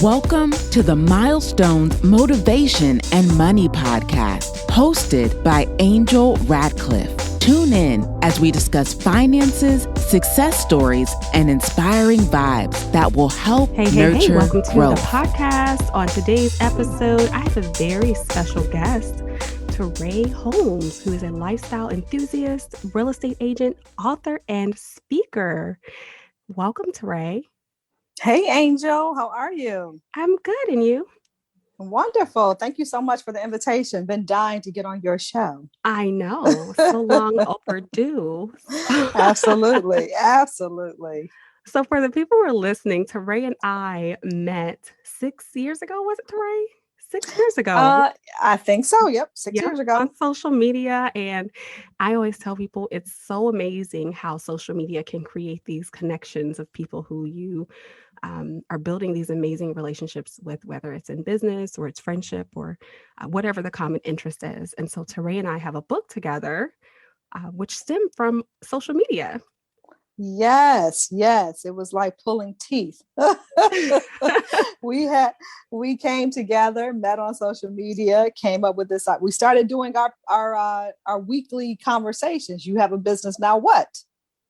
Welcome to the Milestones Motivation and Money Podcast, hosted by Angel Ratcliffe. Tune in as we discuss finances, success stories, and inspiring vibes that will help nurture welcome to growth. the podcast. On today's episode, I have a very special guest, Terre Holmes, who is a lifestyle enthusiast, real estate agent, author, and speaker. Welcome, Terre. Hey, Angel. How are you? I'm good. And you? Wonderful. Thank you so much for the invitation. Been dying to get on your show. I know. So long overdue. Absolutely. Absolutely. So for the people who are listening, Terre and I met 6 years ago. Was it, Terre? 6 years ago. I think so. Yep. 6 years ago. On social media. And I always tell people it's so amazing how social media can create these connections of people who you are building these amazing relationships with, whether it's in business or it's friendship or whatever the common interest is. And so Terre and I have a book together, which stemmed from social media. Yes. It was like pulling teeth. We came together, met on social media, came up with this. We started doing our weekly conversations. You have a business now, what?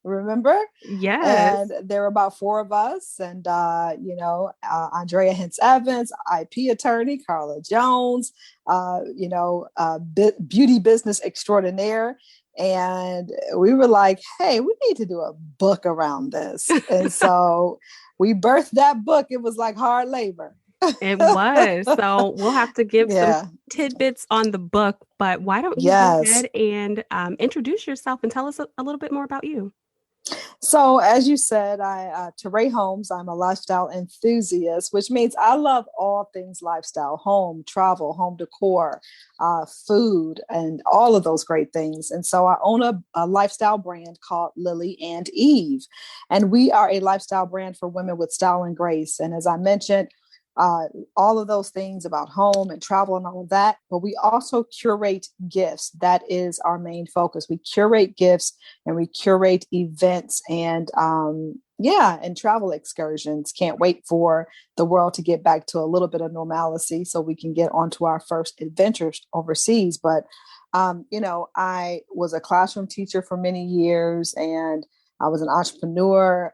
Remember? Yes. And there were about 4 of us, and Andrea Hintz Evans, IP attorney, Carla Jones, beauty business extraordinaire. And we were like, hey, we need to do a book around this. And so we birthed that book. It was like hard labor. It was. So we'll have to give some tidbits on the book, but why don't you go ahead and introduce yourself and tell us a little bit more about you? So as you said, Terre Holmes, I'm a lifestyle enthusiast, which means I love all things lifestyle, home, travel, home decor, food, and all of those great things. And so I own a lifestyle brand called Lily and Eve. And we are a lifestyle brand for women with style and grace. And as I mentioned, all of those things about home and travel and all of that, but we also curate gifts. That is our main focus. We curate gifts and we curate events and travel excursions. Can't wait for the world to get back to a little bit of normalcy so we can get onto our first adventures overseas. But, I was a classroom teacher for many years and I was an entrepreneur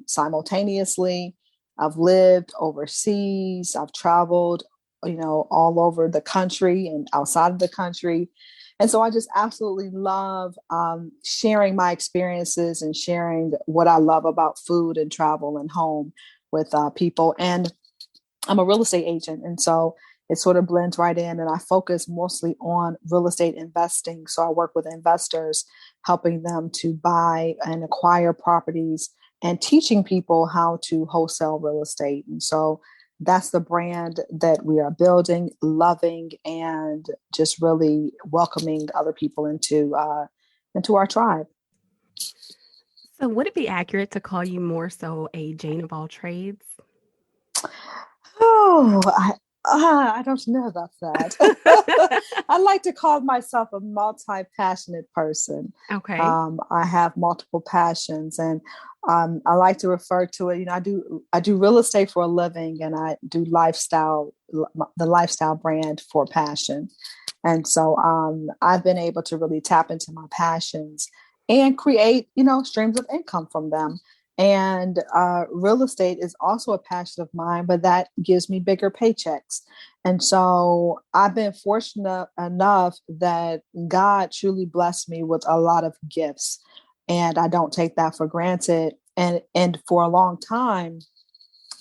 simultaneously. I've lived overseas. I've traveled, all over the country and outside of the country. And so I just absolutely love sharing my experiences and sharing what I love about food and travel and home with people. And I'm a real estate agent. And so it sort of blends right in. And I focus mostly on real estate investing. So I work with investors, helping them to buy and acquire properties and teaching people how to wholesale real estate. And so that's the brand that we are building, loving, and just really welcoming other people into our tribe. So would it be accurate to call you more so a Jane of all trades? Oh, I don't know about that. I like to call myself a multi-passionate person. Okay. I have multiple passions, and I like to refer to it. I do real estate for a living, and I do the lifestyle brand for passion. And so I've been able to really tap into my passions and create, streams of income from them. And real estate is also a passion of mine, but that gives me bigger paychecks. And so I've been fortunate enough that God truly blessed me with a lot of gifts. And I don't take that for granted. And for a long time,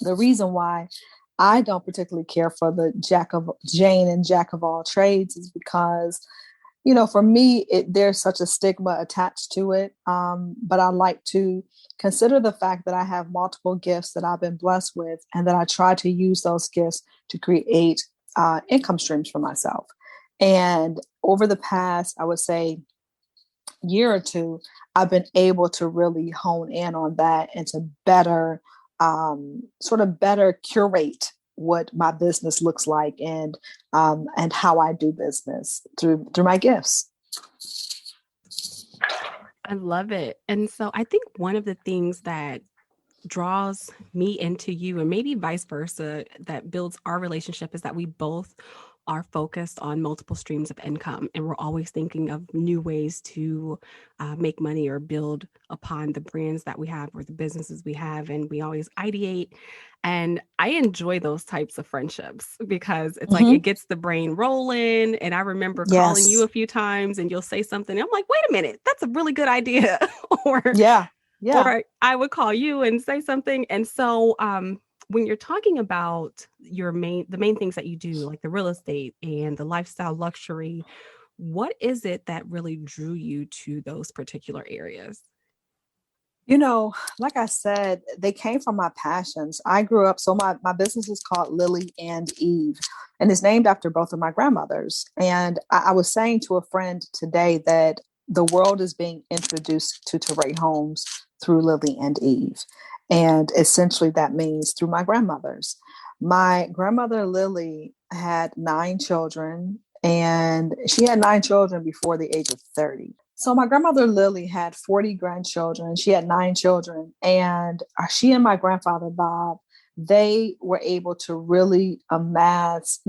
the reason why I don't particularly care for the Jane and Jack of all trades is because for me, there's such a stigma attached to it. But I like to consider the fact that I have multiple gifts that I've been blessed with, and that I try to use those gifts to create income streams for myself. And over the past, I would say, year or two, I've been able to really hone in on that and to better curate what my business looks like and how I do business through my gifts. I love it. And so I think one of the things that draws me into you, and maybe vice versa, that builds our relationship, is that we both are focused on multiple streams of income, and we're always thinking of new ways to make money or build upon the brands that we have or the businesses we have. And we always ideate. And I enjoy those types of friendships because it's like it gets the brain rolling. And I remember calling you Yes. a few times and you'll say something. And I'm like, wait a minute, that's a really good idea. or Yeah. Yeah. or I would call you and say something. And so when you're talking about the main things that you do, like the real estate and the lifestyle luxury, what is it that really drew you to those particular areas? You know, like I said, they came from my passions. I grew up, so my business is called Lily and Eve, and it's named after both of my grandmothers. And I was saying to a friend today that the world is being introduced to Terre Holmes through Lily and Eve. And essentially that means through my grandmothers. My grandmother Lily had 9 children, and she had 9 children before the age of 30. So my grandmother Lily had 40 grandchildren. She had 9 children, and she and my grandfather Bob, they were able to really amass,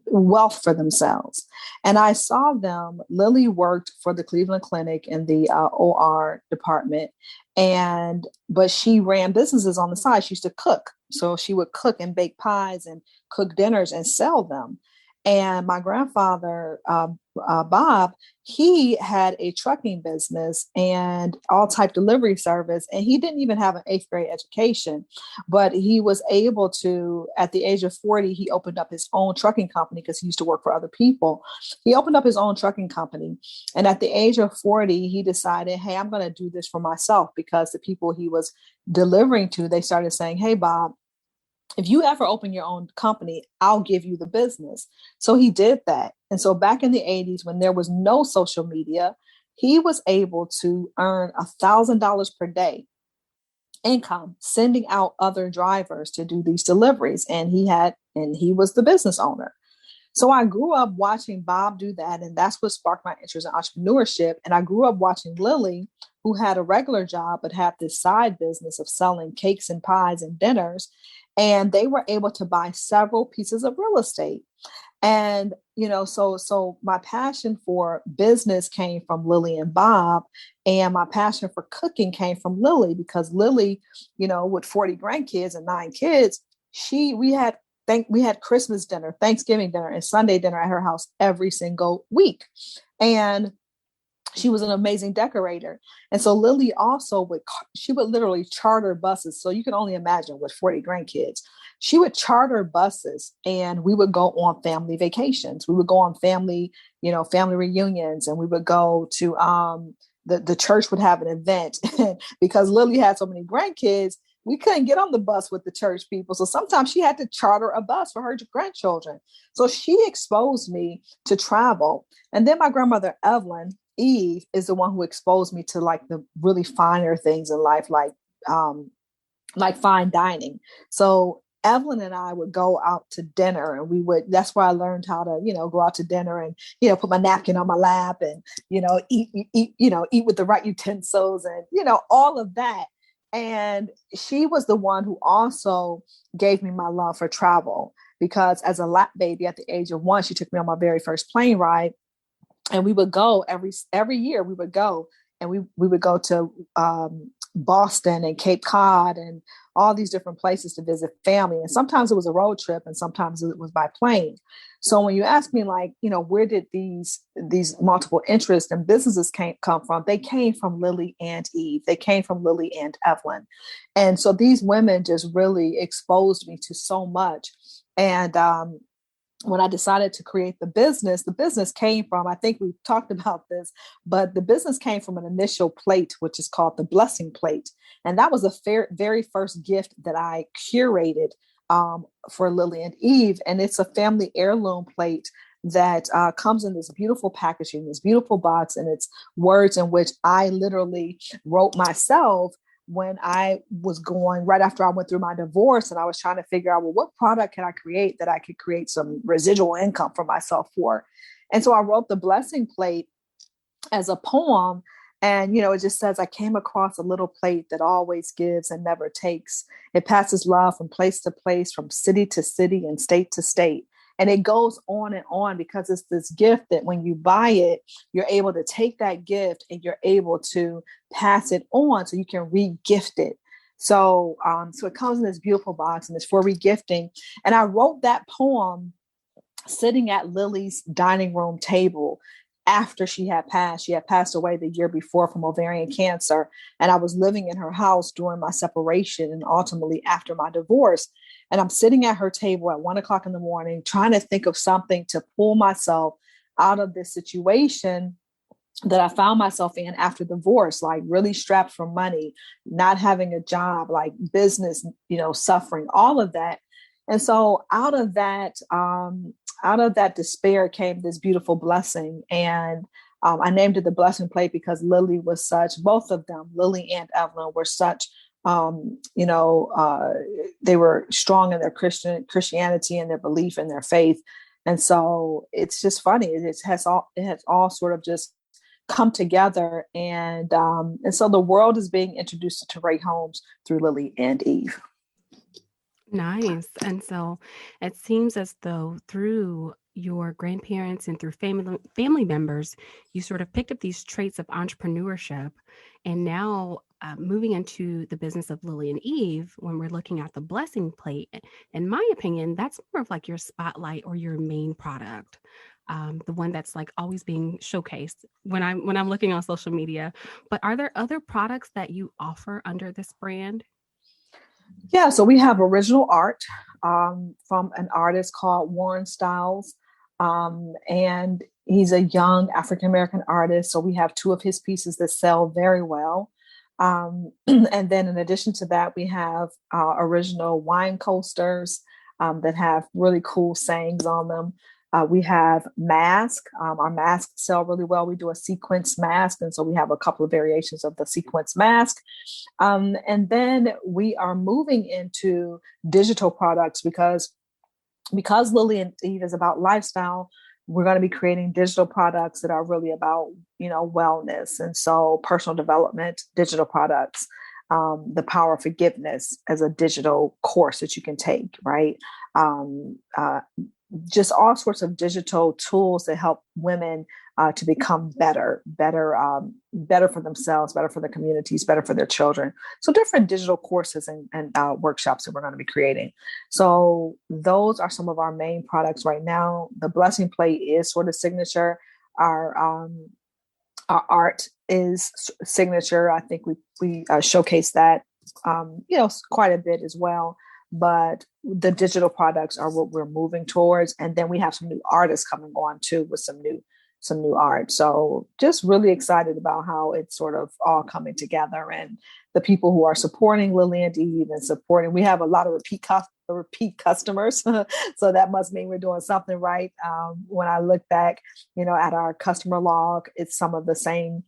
wealth for themselves. And I saw them. Lily worked for the Cleveland Clinic in the OR department, but she ran businesses on the side. She used to cook, so she would cook and bake pies and cook dinners and sell them. And my grandfather, Bob, he had a trucking business and all type delivery service. And he didn't even have an 8th grade education, but he was able to, at the age of 40, he opened up his own trucking company because he used to work for other people. He opened up his own trucking company. And at the age of 40, he decided, hey, I'm going to do this for myself, because the people he was delivering to, they started saying, hey, Bob, if you ever open your own company, I'll give you the business. So he did that. And so back in the 80s, when there was no social media, he was able to earn $1,000 per day income, sending out other drivers to do these deliveries. And he was the business owner. So I grew up watching Bob do that. And that's what sparked my interest in entrepreneurship. And I grew up watching Lily, who had a regular job, but had this side business of selling cakes and pies and dinners. And they were able to buy several pieces of real estate. And, so my passion for business came from Lily and Bob, and my passion for cooking came from Lily, because Lily, with 40 grandkids and 9 kids, we had Christmas dinner, Thanksgiving dinner, and Sunday dinner at her house every single week. And she was an amazing decorator. And so Lily also she would literally charter buses. So you can only imagine, with 40 grandkids, she would charter buses, and we would go on family vacations. We would go on family reunions, and we would go to, the church would have an event. Because Lily had so many grandkids, we couldn't get on the bus with the church people. So sometimes she had to charter a bus for her grandchildren. So she exposed me to travel. And then my grandmother, Eve, is the one who exposed me to like the really finer things in life, like fine dining. So Evelyn and I would go out to dinner, and that's where I learned how to, go out to dinner and, put my napkin on my lap and, eat with the right utensils and, all of that. And she was the one who also gave me my love for travel, because as a lap baby at the age of 1, she took me on my very first plane ride. And we would go every year. We would go, and we would go to Boston and Cape Cod and all these different places to visit family. And sometimes it was a road trip, and sometimes it was by plane. So when you ask me, like, where did these multiple interests and businesses come from? They came from Lily and Eve. They came from Lily and Evelyn. And so these women just really exposed me to so much. And when I decided to create the business came from, I think we've talked about this, but the business came from an initial plate, which is called the blessing plate. And that was the very first gift that I curated for Lily and Eve. And it's a family heirloom plate that comes in this beautiful packaging, this beautiful box, and it's words in which I literally wrote myself when I was going right after I went through my divorce, and I was trying to figure out, well, what product can I create that I could create some residual income for myself for? And so I wrote the blessing plate as a poem. And, it just says, I came across a little plate that always gives and never takes. It passes love from place to place, from city to city and state to state. And it goes on and on because it's this gift that when you buy it, you're able to take that gift and you're able to pass it on so you can re-gift it. So it comes in this beautiful box and it's for regifting. And I wrote that poem sitting at Lily's dining room table after she had passed. She had passed away the year before from ovarian cancer. And I was living in her house during my separation and ultimately after my divorce. And I'm sitting at her table at 1:00 in the morning, trying to think of something to pull myself out of this situation that I found myself in after divorce, like really strapped for money, not having a job, like business, suffering, all of that. And so out of that despair came this beautiful blessing. And I named it the blessing plate because Lily was both of them, Lily and Evelyn, were such, they were strong in their Christianity and their belief in their faith. And so it's just funny. It has all sort of just come together. And so the world is being introduced to Terre Holmes through Lily and Eve. Nice. And so it seems as though through your grandparents and through family members, you sort of picked up these traits of entrepreneurship. And now moving into the business of Lily and Eve, when we're looking at the blessing plate, in my opinion, that's more of like your spotlight or your main product. The one that's like always being showcased when I'm looking on social media. But are there other products that you offer under this brand? Yeah, so we have original art from an artist called Warren Styles. And he's a young African-American artist. So we have 2 of his pieces that sell very well. And then in addition to that, we have original wine coasters that have really cool sayings on them. We have masks. Our masks sell really well. We do a sequence mask. And so we have a couple of variations of the sequence mask. And then we are moving into digital products because Lily and Eve is about lifestyle. We're going to be creating digital products that are really about, wellness. And so personal development, digital products, the power of forgiveness as a digital course that you can take, right? Just all sorts of digital tools that help women to become better for themselves, better for their communities, better for their children. So different digital courses and workshops that we're going to be creating. So those are some of our main products right now. The blessing plate is sort of signature. Our art is signature. I think we showcase that, quite a bit as well. But the digital products are what we're moving towards. And then we have some new artists coming on too with some new art. So just really excited about how it's sort of all coming together and the people who are supporting Lily and Eve and supporting. We have a lot of repeat customers. So that must mean we're doing something right. When I look back, at our customer log, it's some of the same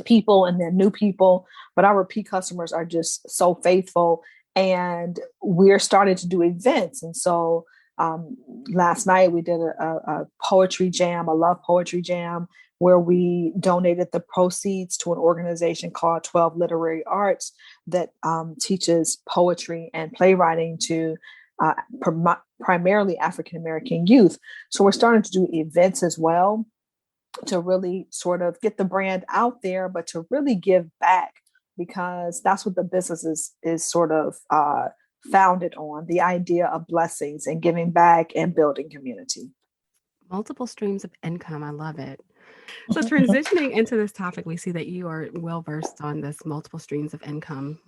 people and then new people, but our repeat customers are just so faithful. And we're starting to do events. And so last night we did a poetry jam, a love poetry jam, where we donated the proceeds to an organization called 12 Literary Arts that teaches poetry and playwriting to primarily African-American youth. So we're starting to do events as well to really sort of get the brand out there, but to really give back, because that's what the business is sort of founded on, the idea of blessings and giving back and building community. Multiple streams of income. I love it. So transitioning into this topic, we see that you are well versed on this multiple streams of income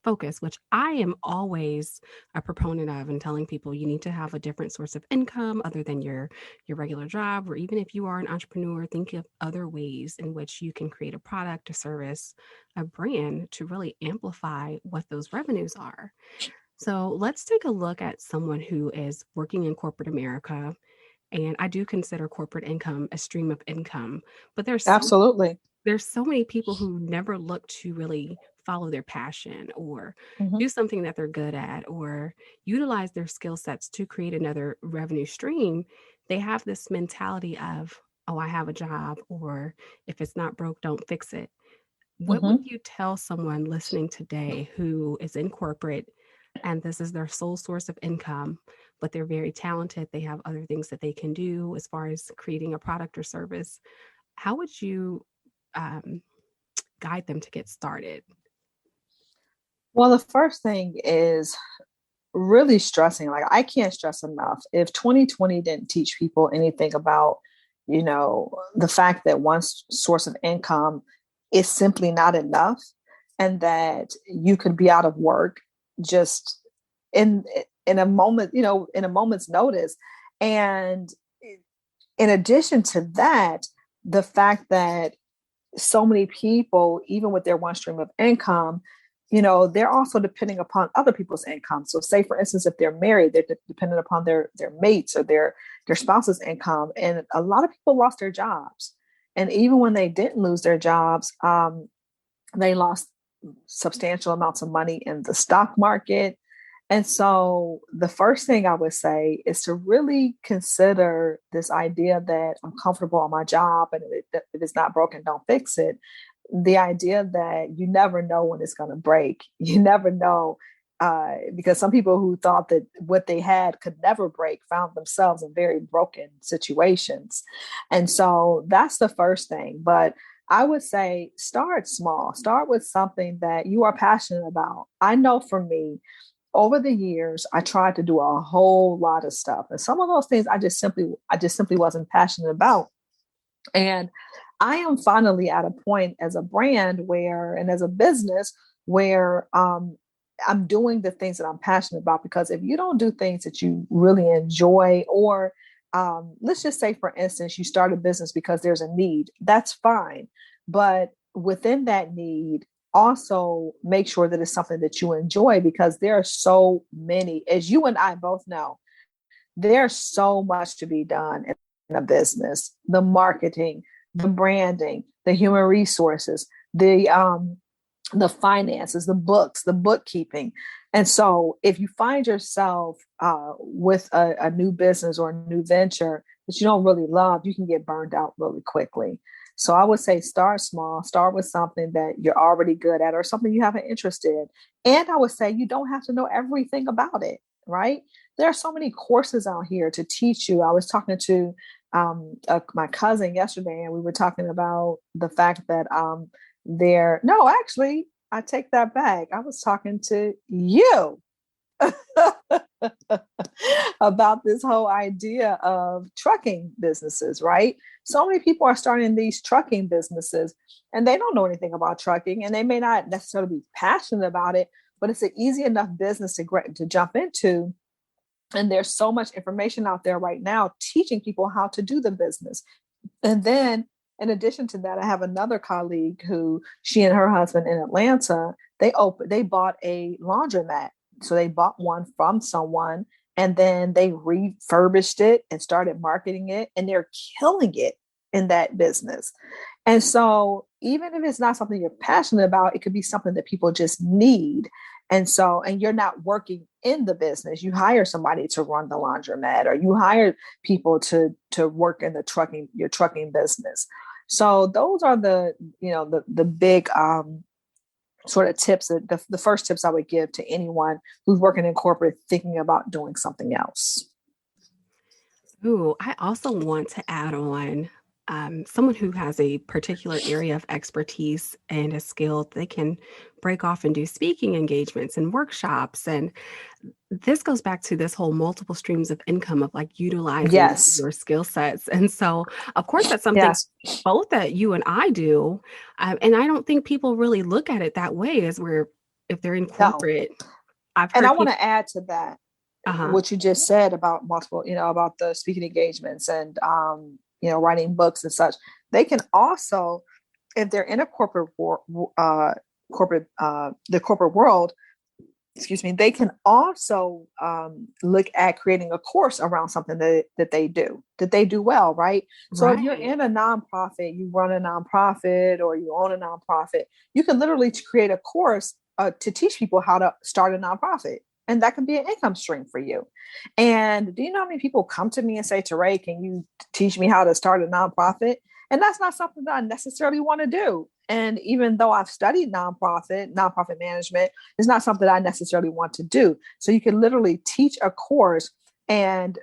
focus, which I am always a proponent of, and telling people you need to have a different source of income other than your regular job, or even if you are an entrepreneur, think of other ways in which you can create a product, a service, a brand to really amplify what those revenues are. So let's take a look at someone who is working in corporate America. And I do consider corporate income a stream of income, but there's so many people who never look to really follow their passion or do something that they're good at or utilize their skill sets to create another revenue stream. They have this mentality of, oh, I have a job, or if it's not broke, don't fix it. What would Mhm. you tell someone listening today who is in corporate and this is their sole source of income, but they're very talented? They have other things that they can do as far as creating a product or service. How would you um, guide them to get started? Well, the first thing is really stressing. Like, I can't stress enough. If 2020 didn't teach people anything about, the fact that one source of income is simply not enough, and that you could be out of work just in in a moment, in a moment's notice. And in addition to that, the fact that so many people, even with their one stream of income, they're also depending upon other people's income. So say, for instance, if they're married, they're dependent upon their mates or their spouse's income. And a lot of people lost their jobs. And even when they didn't lose their jobs, they lost substantial amounts of money in the stock market. And so the first thing I would say is to really consider this idea that I'm comfortable on my job, and if it's not broken, don't fix it. The idea that you never know when it's going to break. You never know, because some people who thought that what they had could never break found themselves in very broken situations. And so that's the first thing. But I would say start small, start with something that you are passionate about. I know for me, over the years, I tried to do a whole lot of stuff. And some of those things I just simply wasn't passionate about. And I am finally at a point as a brand and as a business where I'm doing the things that I'm passionate about. Because if you don't do things that you really enjoy, or let's just say, for instance, you start a business because there's a need, that's fine. But within that need, also make sure that it's something that you enjoy, because there are so many, as you and I both know, there's so much to be done in a business: the marketing, the branding, the human resources, the finances, the books, the bookkeeping. And so if you find yourself with a new business or a new venture that you don't really love, you can get burned out really quickly. So I would say start small, start with something that you're already good at or something you have an interest in. And I would say you don't have to know everything about it, right? There are so many courses out here to teach you. I was talking to my cousin yesterday, and we were talking about the fact that no, actually, I take that back. I was talking to you about this whole idea of trucking businesses, right? So many people are starting these trucking businesses, and they don't know anything about trucking, and they may not necessarily be passionate about it, but it's an easy enough business to jump into. And there's so much information out there right now teaching people how to do the business. And then, in addition to that, I have another colleague who, she and her husband in Atlanta, they bought a laundromat. So they bought one from someone, and then they refurbished it and started marketing it, and they're killing it in that business. And so even if it's not something you're passionate about, it could be something that people just need. And you're not working in the business. You hire somebody to run the laundromat, or you hire people to work in your trucking business. So those are the big sort of tips, the first tips I would give to anyone who's working in corporate thinking about doing something else. Ooh, I also want to add on someone who has a particular area of expertise and a skill, they can break off and do speaking engagements and workshops. And this goes back to this whole multiple streams of income of like utilizing Yes. your skill sets. And so, of course, that's something Yes. both that you and I do. And I don't think people really look at it that way if they're in No. corporate. I've And I heard want people, to add to that uh-huh. what you just said about about the speaking engagements and, writing books and such. They can also, if they're in a the corporate world, excuse me, they can also look at creating a course around something that they do well, right? So if you're Right. in a nonprofit, you run a nonprofit or you own a nonprofit, you can literally create a course to teach people how to start a nonprofit. And that can be an income stream for you. And do you know how many people come to me and say, Teray, can you teach me how to start a nonprofit? And that's not something that I necessarily want to do. And even though I've studied nonprofit management, it's not something I necessarily want to do. So you can literally teach a course and,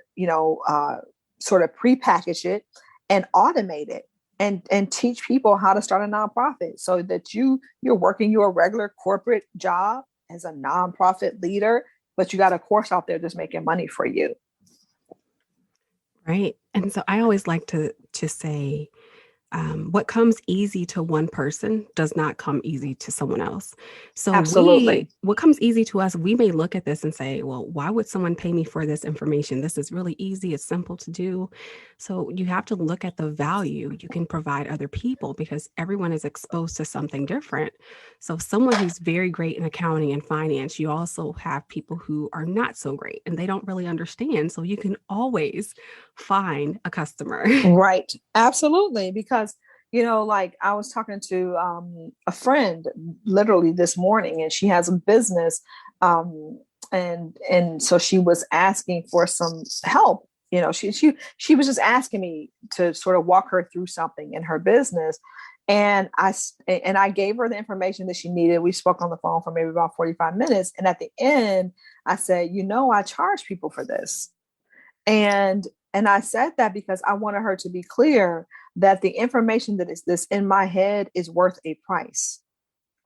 sort of prepackage it and automate it and teach people how to start a nonprofit so that you're working your regular corporate job as a nonprofit leader, but you got a course out there that's making money for you. Right. And so I always like to say, what comes easy to one person does not come easy to someone else. So Absolutely. what comes easy to us, we may look at this and say, well, why would someone pay me for this information? This is really easy. It's simple to do. So you have to look at the value you can provide other people because everyone is exposed to something different. So someone who's very great in accounting and finance, you also have people who are not so great and they don't really understand. So you can always find a customer. Right. Absolutely. Because, like I was talking to a friend literally this morning, and she has a business. And so she was asking for some help. She was just asking me to sort of walk her through something in her business. And I gave her the information that she needed. We spoke on the phone for maybe about 45 minutes. And at the end, I said, I charge people for this. And I said that because I wanted her to be clear that the information that is this in my head is worth a price.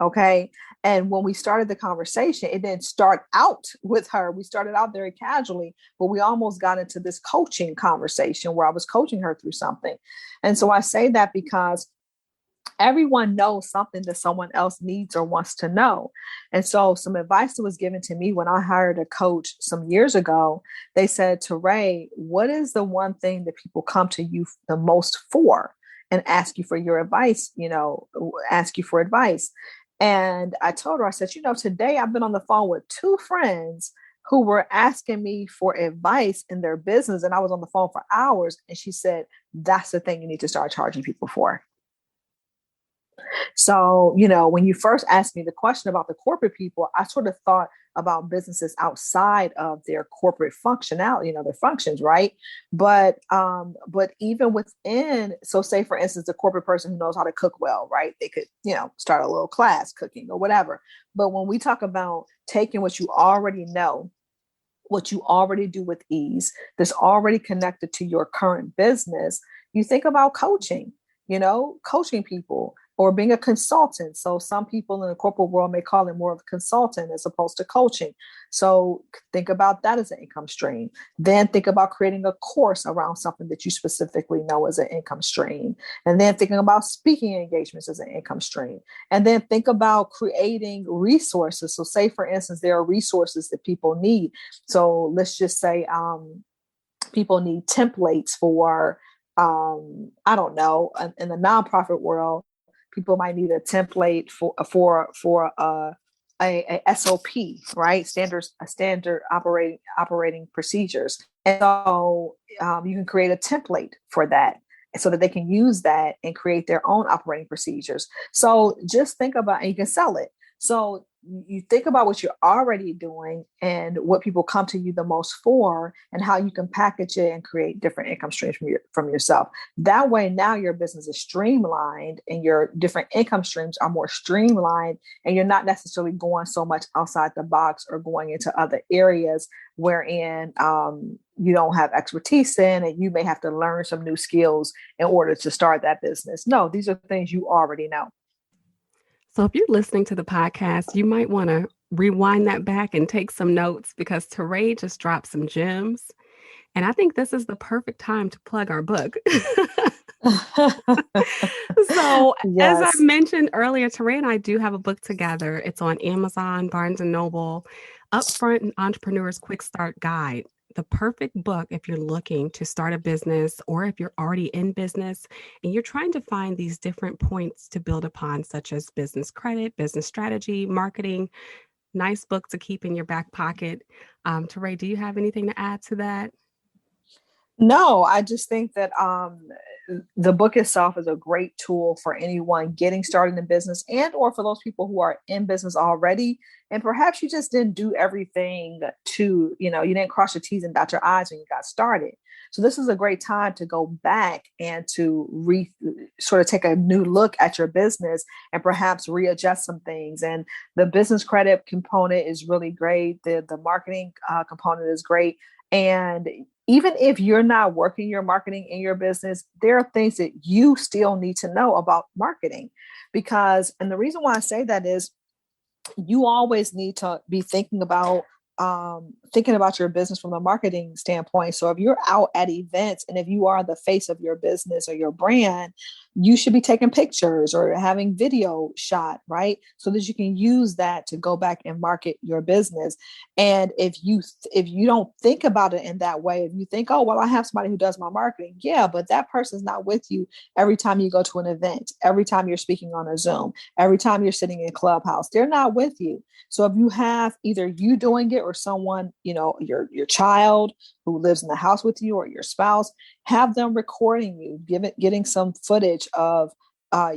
Okay. And when we started the conversation, it didn't start out with her. We started out very casually, but we almost got into this coaching conversation where I was coaching her through something. And so I say that because everyone knows something that someone else needs or wants to know. And so some advice that was given to me when I hired a coach some years ago, they said, Teray, what is the one thing that people come to you the most for and ask you for your advice, ask you for advice. And I told her, I said, today I've been on the phone with two friends who were asking me for advice in their business. And I was on the phone for hours. And she said, that's the thing you need to start charging people for. So, when you first asked me the question about the corporate people, I sort of thought about businesses outside of their corporate functionality, their functions, right? But even within, so say for instance, the corporate person who knows how to cook well, right? They could, start a little class cooking or whatever. But when we talk about taking what you already know, what you already do with ease, that's already connected to your current business, you think about coaching, coaching people, or being a consultant. So some people in the corporate world may call it more of a consultant as opposed to coaching. So think about that as an income stream. Then think about creating a course around something that you specifically know as an income stream. And then thinking about speaking engagements as an income stream. And then think about creating resources. So say, for instance, there are resources that people need. So let's just say people need templates for, I don't know, in the nonprofit world, people might need a template for a SOP, right? Standard operating procedures. And so you can create a template for that so that they can use that and create their own operating procedures. So just think about, and you can sell it. So you think about what you're already doing and what people come to you the most for and how you can package it and create different income streams from yourself. That way, now your business is streamlined and your different income streams are more streamlined and you're not necessarily going so much outside the box or going into other areas wherein you don't have expertise in and you may have to learn some new skills in order to start that business. No, these are things you already know. So if you're listening to the podcast, you might want to rewind that back and take some notes because Teray just dropped some gems. And I think this is the perfect time to plug our book. So yes. As I mentioned earlier, Teray and I do have a book together. It's on Amazon, Barnes & Noble, Upfront and Entrepreneur's Quick Start Guide. The perfect book if you're looking to start a business or if you're already in business and you're trying to find these different points to build upon, such as business credit, business strategy, marketing. Nice book to keep in your back pocket. Teray, do you have anything to add to that? No, I just think that the book itself is a great tool for anyone getting started in business, and or for those people who are in business already. And perhaps you just didn't do everything to, you didn't cross your T's and dot your I's when you got started. So this is a great time to go back and to sort of take a new look at your business and perhaps readjust some things. And the business credit component is really great. The marketing component is great. And even if you're not working your marketing in your business, there are things that you still need to know about marketing. And the reason why I say that is you always need to be thinking about your business from a marketing standpoint. So if you're out at events and if you are the face of your business or your brand, you should be taking pictures or having video shot, right? So that you can use that to go back and market your business. And if you don't think about it in that way, if you think, oh, well, I have somebody who does my marketing. Yeah, but that person's not with you every time you go to an event, every time you're speaking on a Zoom, every time you're sitting in Clubhouse, they're not with you. So if you have either you doing it or someone, your child who lives in the house with you or your spouse, have them recording you, getting some footage of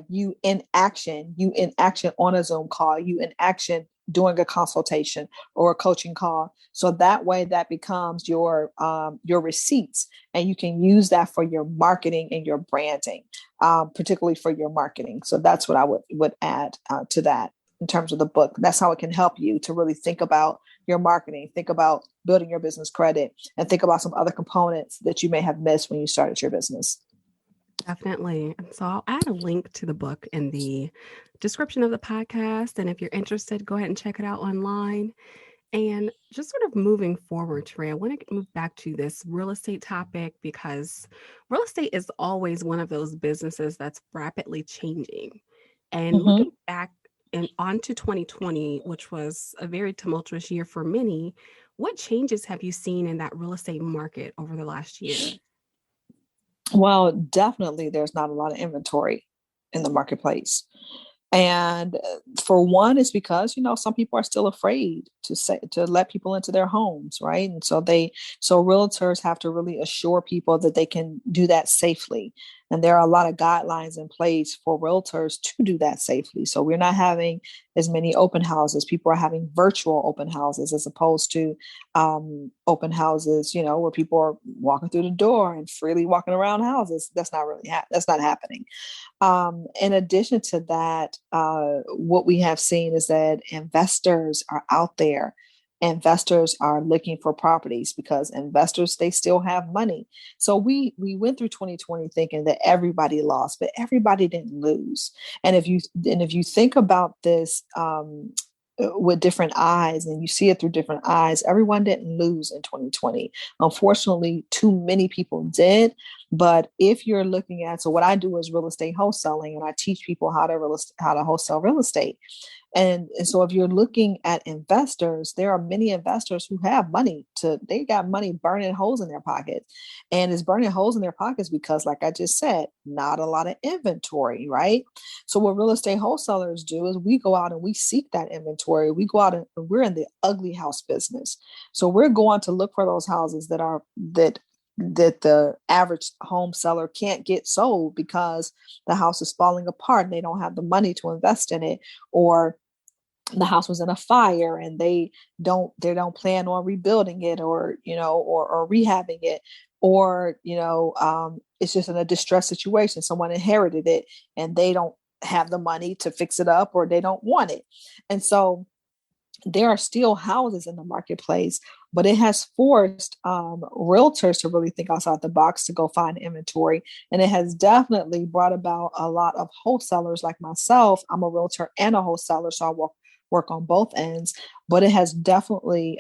you in action on a Zoom call, you in action doing a consultation or a coaching call. So that way that becomes your receipts, and you can use that for your marketing and your branding, particularly for your marketing. So that's what I would add to that in terms of the book. That's how it can help you to really think about your marketing, think about building your business credit, and think about some other components that you may have missed when you started your business. Definitely. And so I'll add a link to the book in the description of the podcast. And if you're interested, go ahead and check it out online. And just sort of moving forward, Trey, I want to move back to this real estate topic, because real estate is always one of those businesses that's rapidly changing. And looking back and onto 2020, which was a very tumultuous year for many, what changes have you seen in that real estate market over the last year? Well, definitely there's not a lot of inventory in the marketplace. And for one, it's because, some people are still afraid to let people into their homes, right? And so realtors have to really assure people that they can do that safely. And there are a lot of guidelines in place for realtors to do that safely. So we're not having as many open houses. People are having virtual open houses as opposed to open houses, where people are walking through the door and freely walking around houses. That's not really that's not happening. In addition to that, what we have seen is that investors are out there. Investors are looking for properties because investors, they still have money. So we went through 2020 thinking that everybody lost, but everybody didn't lose. And if you think about this with different eyes and you see it through different eyes, everyone didn't lose in 2020. Unfortunately, too many people did. But if you're looking at, so what I do is real estate wholesaling, and I teach people how to wholesale real estate. And so if you're looking at investors, there are many investors who have money they got money burning holes in their pockets. And it's burning holes in their pockets because, like I just said, not a lot of inventory, right? So what real estate wholesalers do is we go out and we seek that inventory. We go out and we're in the ugly house business. So we're going to look for those houses that the average home seller can't get sold because the house is falling apart and they don't have the money to invest in it, or the house was in a fire and they don't plan on rebuilding it, or rehabbing it, or it's just in a distressed situation. Someone inherited it and they don't have the money to fix it up, or they don't want it. And so there are still houses in the marketplace, but it has forced realtors to really think outside the box to go find inventory. And it has definitely brought about a lot of wholesalers like myself. I'm a realtor and a wholesaler, so I work on both ends. But it has definitely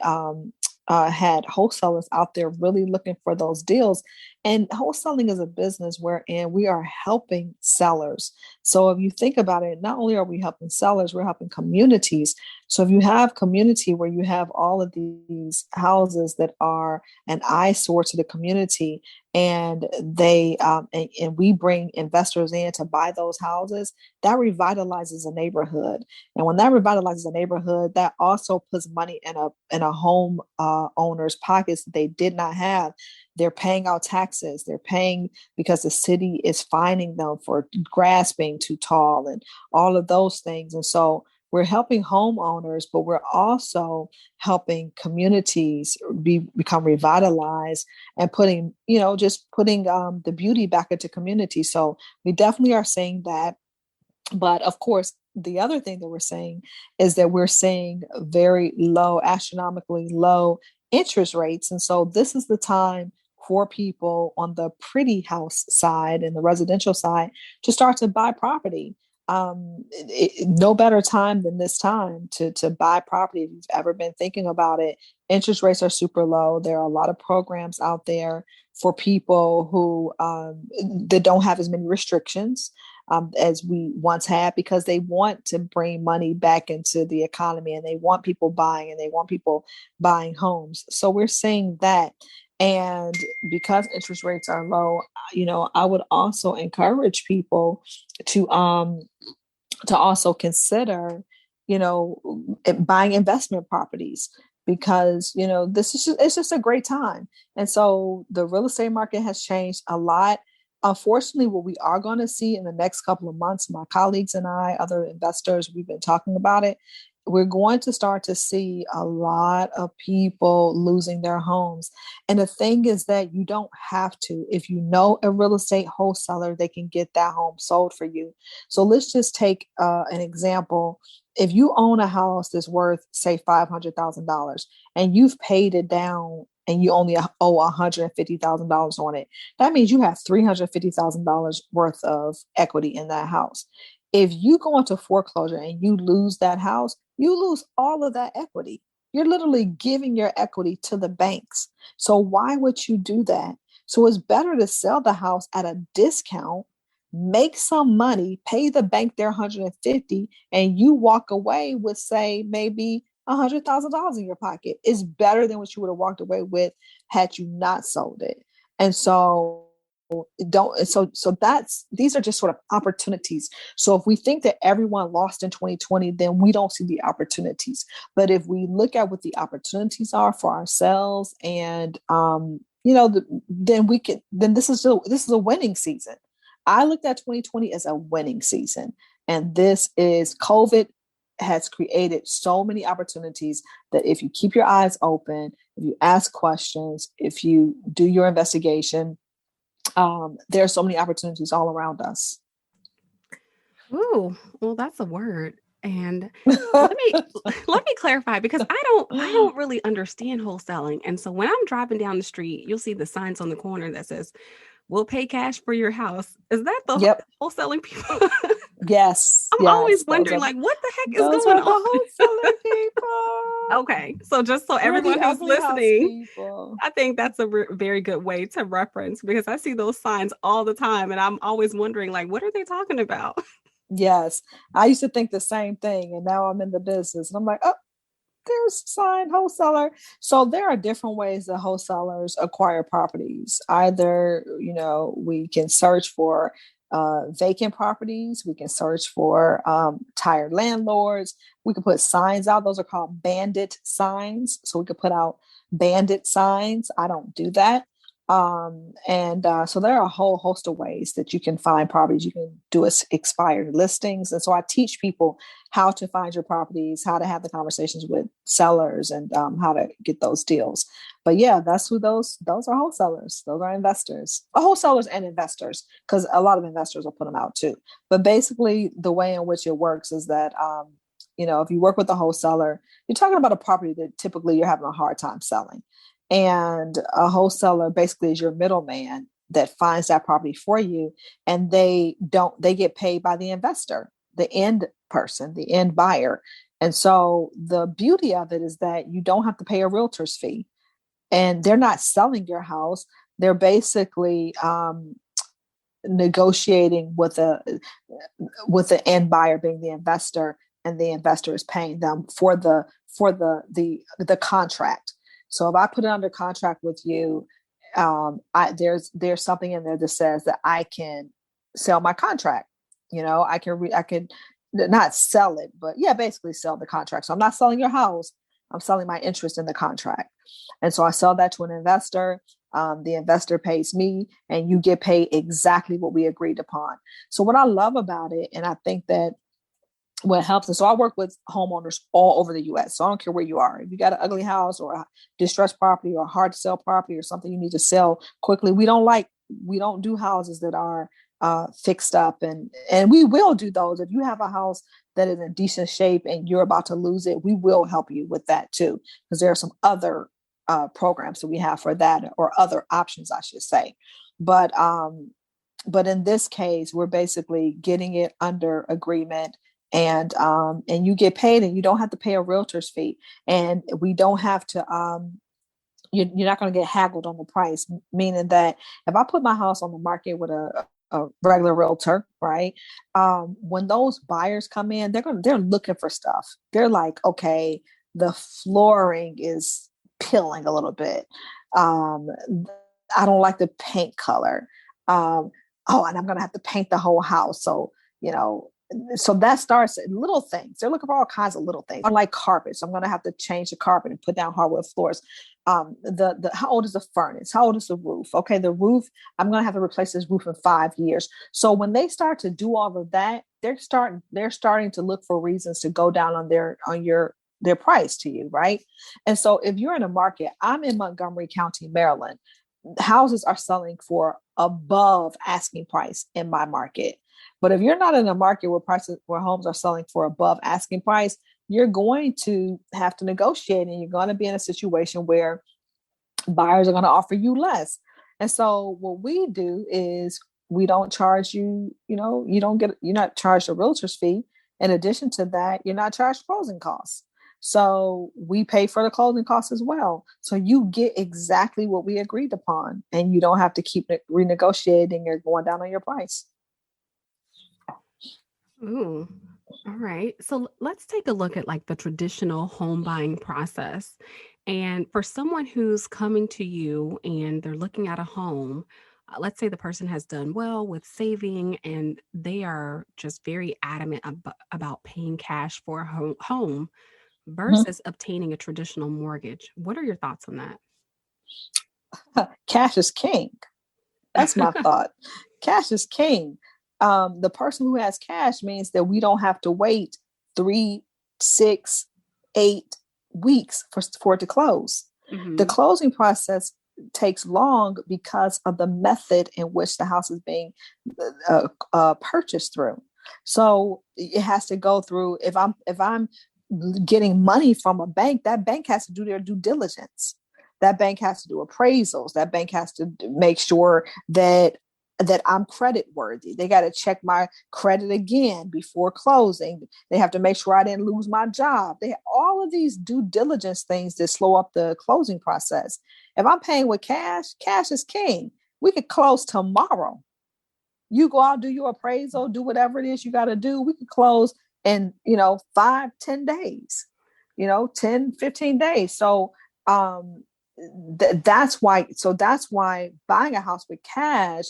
had wholesalers out there really looking for those deals. And wholesaling is a business wherein we are helping sellers. So if you think about it, not only are we helping sellers, we're helping communities. So if you have community where you have all of these houses that are an eyesore to the community, and they and we bring investors in to buy those houses, that revitalizes a neighborhood. And when that revitalizes a neighborhood, that also puts money in a home owner's pockets that they did not have. they're paying out taxes. They're paying because the city is fining them for grass being too tall and all of those things. And so we're helping homeowners, but we're also helping communities become revitalized and putting, just putting the beauty back into community. So we definitely are seeing that. But of course, the other thing that we're seeing is that we're seeing very low, astronomically low interest rates. And so this is the time for people on the pretty house side and the residential side to start to buy property. No better time than this time to buy property if you've ever been thinking about it. Interest rates are super low. There are a lot of programs out there for people who that don't have as many restrictions as we once had, because they want to bring money back into the economy, and they want people buying, and they want people buying homes. So we're seeing that. And because interest rates are low, I would also encourage people to also consider, buying investment properties, because, it's just a great time. And so the real estate market has changed a lot. Unfortunately, what we are going to see in the next couple of months, my colleagues and I, other investors, we've been talking about it. We're going to start to see a lot of people losing their homes. And the thing is that you don't have to. If you know a real estate wholesaler, they can get that home sold for you. So let's just take an example. If you own a house that's worth, say, $500,000 and you've paid it down and you only owe $150,000 on it, that means you have $350,000 worth of equity in that house. If you go into foreclosure and you lose that house, you lose all of that equity. You're literally giving your equity to the banks. So why would you do that? So it's better to sell the house at a discount, make some money, pay the bank their $150,000, and you walk away with, say, maybe $100,000 in your pocket. It's better than what you would have walked away with had you not sold it. And so these are just sort of opportunities. So if we think that everyone lost in 2020, then we don't see the opportunities. But if we look at what the opportunities are for ourselves, and then this is a winning season. I looked at 2020 as a winning season, and COVID has created so many opportunities that if you keep your eyes open, if you ask questions, if you do your investigation, there are so many opportunities all around us. Ooh, well, that's a word. And let me clarify, because I don't really understand wholesaling. And so when I'm driving down the street, you'll see the signs on the corner that says, "We'll pay cash for your house." Is that the wholesaling people? Yes. I'm always wondering, what the heck is going on? The wholesaling people. Okay. So just so everyone who's listening, I think that's a very good way to reference, because I see those signs all the time and I'm always wondering, what are they talking about? Yes. I used to think the same thing. And now I'm in the business and I'm like, oh, there's a sign, wholesaler. So there are different ways that wholesalers acquire properties. Either, we can search for vacant properties. We can search for tired landlords. We can put signs out. Those are called bandit signs. So we could put out bandit signs. I don't do that. So there are a whole host of ways that you can find properties. You can do expired listings. And so I teach people how to find your properties, how to have the conversations with sellers, and how to get those deals. But yeah, that's who those are wholesalers. Those are investors, wholesalers and investors, because a lot of investors will put them out too. But basically the way in which it works is that, if you work with a wholesaler, you're talking about a property that typically you're having a hard time selling. And a wholesaler basically is your middleman that finds that property for you. And they get paid by the investor, the end person, the end buyer. And so the beauty of it is that you don't have to pay a realtor's fee, and they're not selling your house. They're basically negotiating with the end buyer being the investor, and the investor is paying them for the contract. So if I put it under contract with you, there's something in there that says that I can sell my contract. I can not sell it, but basically sell the contract. So I'm not selling your house. I'm selling my interest in the contract. And so I sell that to an investor. The investor pays me, and you get paid exactly what we agreed upon. So what I love about it, and I think that what helps, and so I work with homeowners all over the US. So I don't care where you are. If you got an ugly house or a distressed property or a hard to sell property or something you need to sell quickly, we don't do houses that are fixed up, and we will do those. If you have a house that is in decent shape and you're about to lose it, we will help you with that too, because there are some other programs that we have for that, or other options, I should say. But in this case, we're basically getting it under agreement, and you get paid, and you don't have to pay a realtor's fee, and we don't have to. You're not going to get haggled on the price, meaning that if I put my house on the market with a regular realtor, right? When those buyers come in, they're looking for stuff. They're like, okay, the flooring is peeling a little bit. I don't like the paint color. And I'm going to have to paint the whole house. So, so that starts at little things. They're looking for all kinds of little things. I like carpets. I'm going to have to change the carpet and put down hardwood floors. How old is the furnace? How old is the roof? Okay, the roof, I'm going to have to replace this roof in 5 years. So when they start to do all of that, they're starting to look for reasons to go down on their price to you, right? And so if you're in a market, I'm in Montgomery County, Maryland. Houses are selling for above asking price in my market. But if you're not in a market where homes are selling for above asking price, you're going to have to negotiate, and you're going to be in a situation where buyers are going to offer you less. And so what we do is we don't charge you, you're not charged a realtor's fee. In addition to that, you're not charged closing costs. So we pay for the closing costs as well. So you get exactly what we agreed upon, and you don't have to keep renegotiating or going down on your price. Ooh, all right. So let's take a look at like the traditional home buying process. And for someone who's coming to you and they're looking at a home, let's say the person has done well with saving and they are just very adamant about paying cash for a home versus obtaining a traditional mortgage. What are your thoughts on that? Cash is king. That's my thought. Cash is king. The person who has cash means that we don't have to wait 3, 6, 8 weeks for it to close. Mm-hmm. The closing process takes long because of the method in which the house is being purchased through. So it has to go through. If I'm getting money from a bank, that bank has to do their due diligence. That bank has to do appraisals. That bank has to make sure that I'm credit worthy. They got to check my credit again before closing. They have to make sure I didn't lose my job. They have all of these due diligence things that slow up the closing process. If I'm paying with cash, cash is king. We could close tomorrow. You go out, do your appraisal, do whatever it is you got to do. We could close in, 5, 10 days, 10, 15 days. So that's why buying a house with cash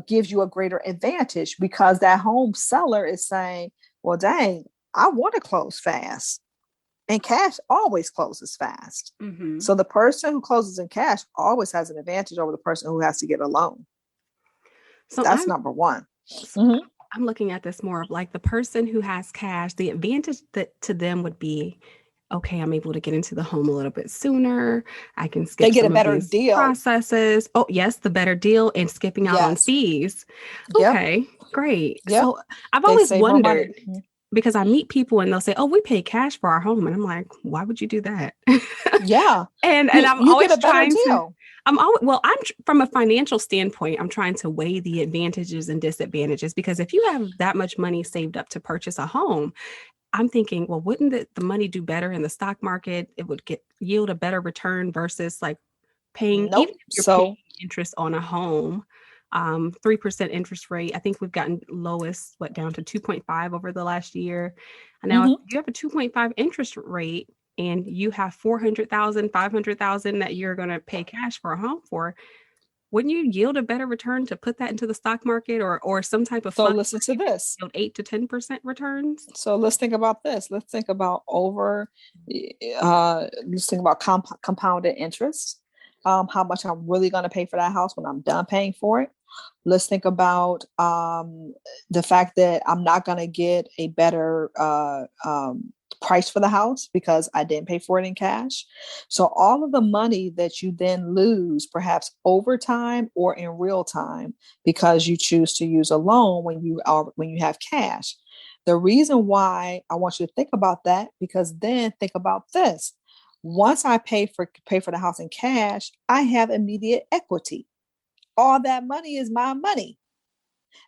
gives you a greater advantage, because that home seller is saying, well, dang, I want to close fast. And cash always closes fast. Mm-hmm. So the person who closes in cash always has an advantage over the person who has to get a loan. So that's number one. So I'm looking at this more of like the person who has cash, the advantage that to them would be, okay, I'm able to get into the home a little bit sooner. I can skip some of these processes. Oh, yes, the better deal and skipping out on fees. Okay, great. Yep. So I've always wondered, because I meet people and they'll say, oh, we pay cash for our home. And I'm like, why would you do that? Yeah. and I'm always trying to, I'm from a financial standpoint, I'm trying to weigh the advantages and disadvantages, because if you have that much money saved up to purchase a home, I'm thinking, well, wouldn't the money do better in the stock market? It would yield a better return versus like paying, even if you're paying interest on a home, 3% interest rate. I think we've gotten lowest, down to 2.5 over the last year. And now if you have a 2.5 interest rate and you have 400,000, 500,000 that you're going to pay cash for a home for, wouldn't you yield a better return to put that into the stock market or some type of fund? So listen to this. 8 to 10% returns. So let's think about this. Let's think about compounded interest. how much I'm really going to pay for that house when I'm done paying for it. Let's think about the fact that I'm not going to get a better price for the house because I didn't pay for it in cash. So all of the money that you then lose, perhaps over time or in real time, because you choose to use a loan when you have cash. The reason why I want you to think about that, because then think about this. Once I pay for the house in cash, I have immediate equity. All that money is my money.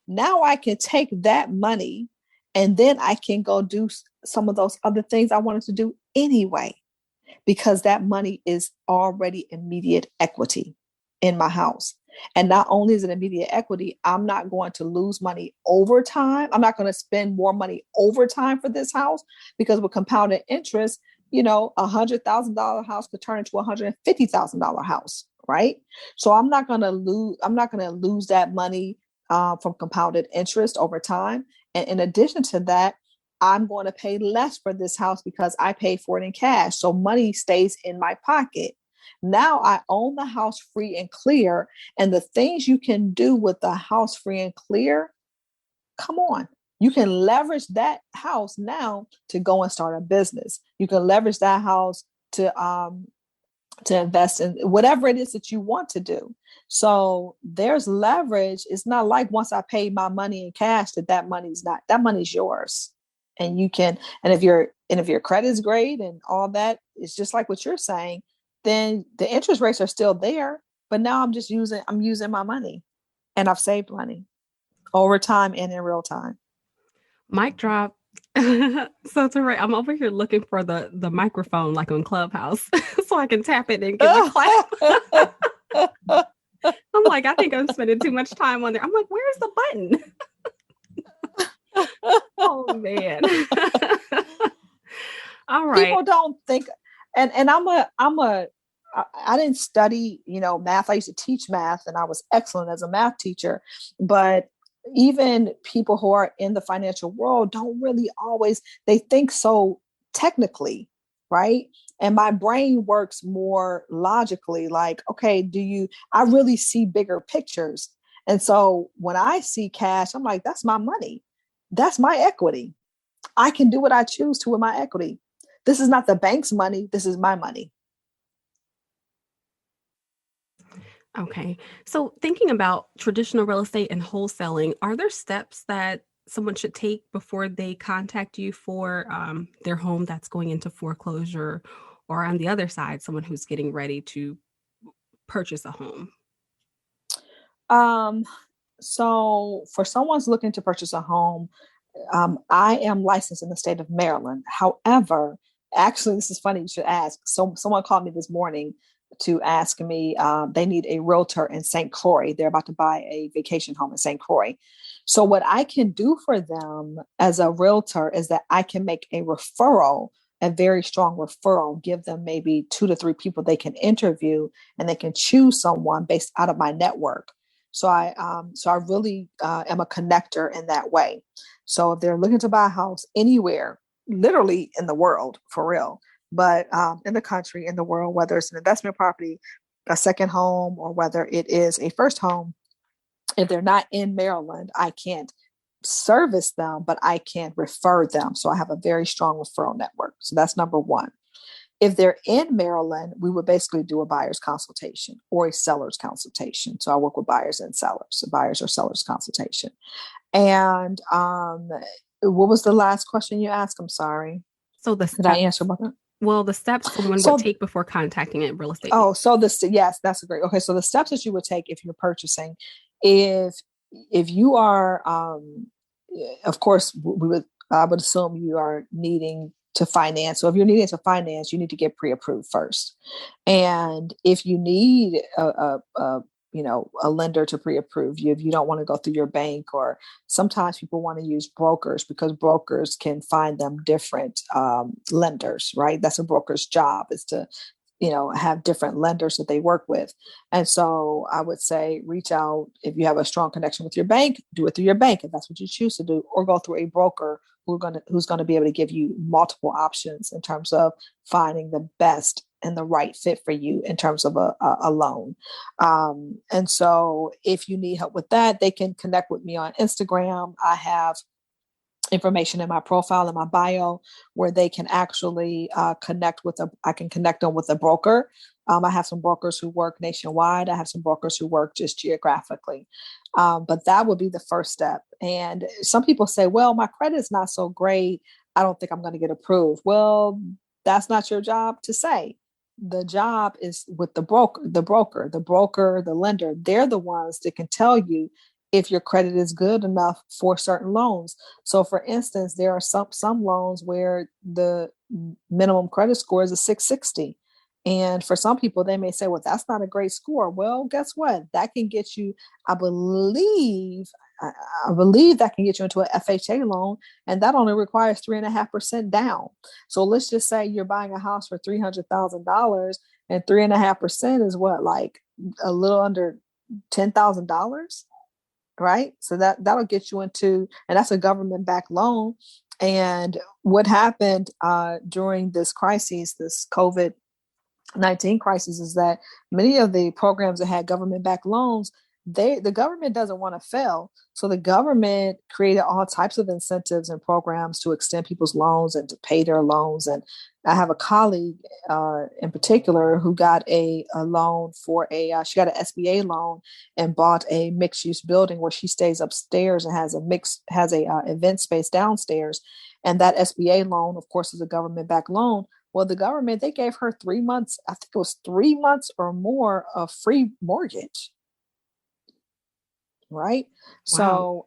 Now I can take that money and then I can go do some of those other things I wanted to do anyway, because that money is already immediate equity in my house. And not only is it immediate equity, I'm not going to lose money over time. I'm not going to spend more money over time for this house, because with compounded interest, $100,000 house could turn into $150,000 house, right? So I'm not going to lose that money from compounded interest over time. And in addition to that, I'm going to pay less for this house because I paid for it in cash. So money stays in my pocket. Now I own the house free and clear. And the things you can do with the house free and clear, come on. You can leverage that house now to go and start a business. You can leverage that house to invest in whatever it is that you want to do. So there's leverage. It's not like once I pay my money in cash that money's yours. And you can, and if your credit is great and all that, it's just like what you're saying, then the interest rates are still there. But now I'm using my money, and I've saved money over time and in real time. Mic drop. So Terre, I'm over here looking for the microphone like on Clubhouse so I can tap it and give a clap. I'm like, I think I'm spending too much time on there. I'm like, where's the button? Oh man. All right. People don't think, and I didn't study, math. I used to teach math and I was excellent as a math teacher, but even people who are in the financial world don't really always, they think so technically, right? And my brain works more logically, like, okay, I really see bigger pictures. And so when I see cash, I'm like, that's my money. That's my equity. I can do what I choose to with my equity. This is not the bank's money. This is my money. Okay. So thinking about traditional real estate and wholesaling, are there steps that someone should take before they contact you for their home that's going into foreclosure, or on the other side, someone who's getting ready to purchase a home? So for someone's looking to purchase a home, I am licensed in the state of Maryland. However, actually, this is funny you should ask. So someone called me this morning to ask me, they need a realtor in St. Croix. They're about to buy a vacation home in St. Croix. So what I can do for them as a realtor is that I can make a referral, a very strong referral, give them maybe 2 to 3 people they can interview, and they can choose someone based out of my network. So I really am a connector in that way. So if they're looking to buy a house anywhere, literally in the world, for real, but in the country, in the world, whether it's an investment property, a second home, or whether it is a first home, if they're not in Maryland, I can't service them, but I can refer them. So I have a very strong referral network. So that's number one. If they're in Maryland, we would basically do a buyer's consultation or a seller's consultation. So I work with buyers and sellers, a buyers or sellers consultation. And what was the last question you asked? I'm sorry. So did I answer about that? Well, the steps someone would take before contacting a real estate. Oh, so yes, that's great. Okay, so the steps that you would take if you're purchasing, if you are, of course, I would assume you are needing to finance. So if you're needing to finance, you need to get pre-approved first. And if you need a lender to pre-approve you, if you don't want to go through your bank, or sometimes people want to use brokers because brokers can find them different lenders, right? That's a broker's job, is to have different lenders that they work with. And so I would say reach out. If you have a strong connection with your bank, do it through your bank if that's what you choose to do, or go through a broker who's going to be able to give you multiple options in terms of finding the best and the right fit for you in terms of a loan. And so if you need help with that, they can connect with me on Instagram. I have information in my profile and my bio where they can actually I can connect them with a broker. I have some brokers who work nationwide. I have some brokers who work just geographically. But that would be the first step. And some people say, well, my credit is not so great. I don't think I'm going to get approved. Well, that's not your job to say. The job is with the broker, the lender. They're the ones that can tell you if your credit is good enough for certain loans. So for instance, there are some loans where the minimum credit score is a 660. And for some people, they may say, well, that's not a great score. Well, guess what? That can get you, I believe that can get you into an FHA loan, and that only requires 3.5% down. So let's just say you're buying a house for $300,000, and 3.5% is what, like a little under $10,000, right? So that'll get you into, and that's a government-backed loan. And what happened during this crisis, this COVID-19 crisis, is that many of the programs that had government-backed loans, the government doesn't want to fail. So the government created all types of incentives and programs to extend people's loans and to pay their loans. And I have a colleague in particular who got a loan for she got an SBA loan and bought a mixed use building where she stays upstairs and has a event space downstairs. And that SBA loan, of course, is a government backed loan. Well, the government, they gave her 3 months, I think it was 3 months or more of free mortgage. Right. Wow.